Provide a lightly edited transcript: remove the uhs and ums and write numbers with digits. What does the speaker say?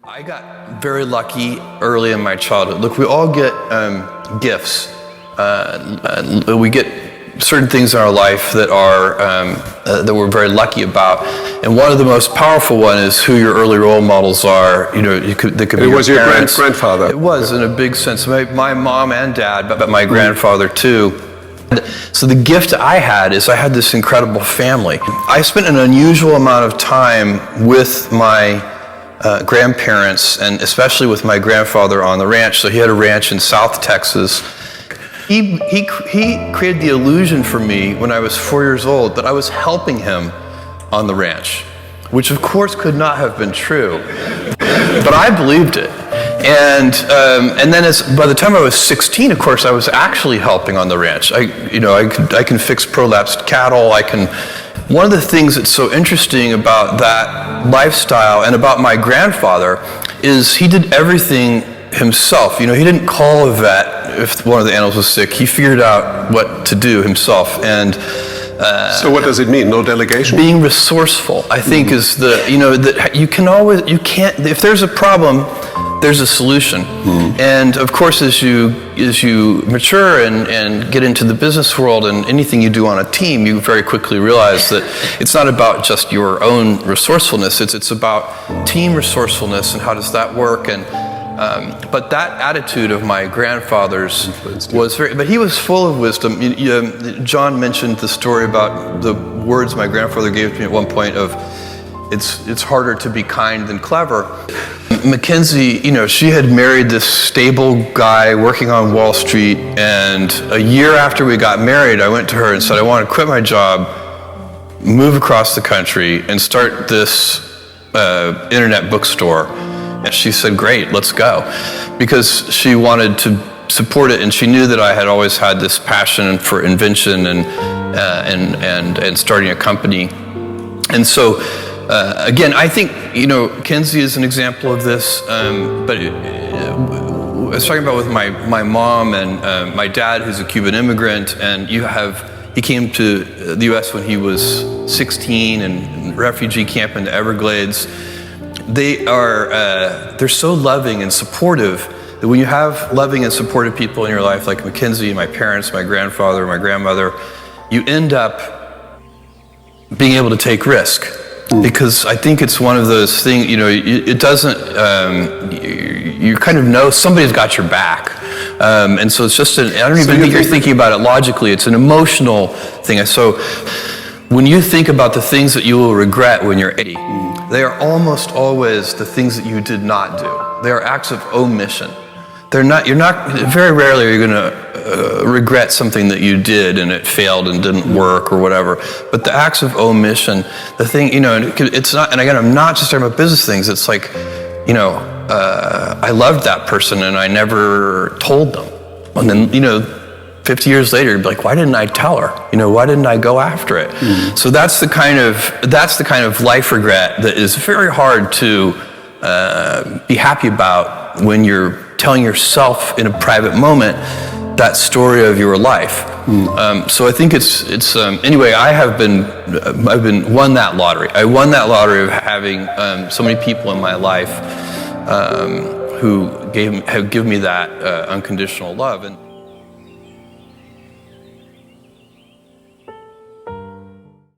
I got very lucky early in my childhood. Look, we all get gifts. We get certain things in our life that are that we're very lucky about, and one of the most powerful one is who your early role models are. You know, they could be it was your parents. grandfather. It was in a big sense. My mom and dad, but my grandfather too. So the gift I had is I had this incredible family. I spent an unusual amount of time with my grandparents, and especially with my grandfather on the ranch. So he had a ranch in South Texas. He created the illusion for me when I was 4 years old that I was helping him on the ranch, which of course could not have been true, but I believed it. And then by the time I was 16, of course, I was actually helping on the ranch. I can fix prolapsed cattle. One of the things that's so interesting about that lifestyle and about my grandfather is he did everything himself. You know, he didn't call a vet if one of the animals was sick. He figured out what to do himself. And so what does it mean? No delegation? Being resourceful, I think, is that if there's a problem, there's a solution. And of course, as you mature and get into the business world and anything you do on a team, you very quickly realize that it's not about just your own resourcefulness, it's about team resourcefulness and how does that work. And but that attitude of my grandfather's was but he was full of wisdom. John mentioned the story about the words my grandfather gave to me at one point of, it's harder to be kind than clever. Mackenzie, she had married this stable guy working on Wall Street, and a year after we got married, I went to her and said, I want to quit my job, move across the country, and start this internet bookstore. And she said, great, let's go. Because she wanted to support it, and she knew that I had always had this passion for invention and starting a company. And so, again, I think, Kenzie is an example of this, but I was talking about with my mom and my dad, who's a Cuban immigrant, and he came to the U.S. when he was 16 in refugee camp in the Everglades. They're so loving and supportive that when you have loving and supportive people in your life, like Mackenzie, my parents, my grandfather, my grandmother, you end up being able to take risk. Because I think it's one of those things, it doesn't, you kind of know somebody's got your back. And so it's just I don't even think you're thinking about it logically, it's an emotional thing. So when you think about the things that you will regret when you're 80, they are almost always the things that you did not do. They are acts of omission. Very rarely are you going to regret something that you did and it failed and didn't work or whatever. But the acts of omission, the thing, it's not, and again, I'm not just talking about business things. It's like, I loved that person and I never told them. And then, 50 years later, you'd be like, why didn't I tell her? Why didn't I go after it? So that's the kind of life regret that is very hard to be happy about when you're telling yourself in a private moment that story of your life. So I think it's anyway. I've won that lottery. I won that lottery of having so many people in my life who have given me that unconditional love. And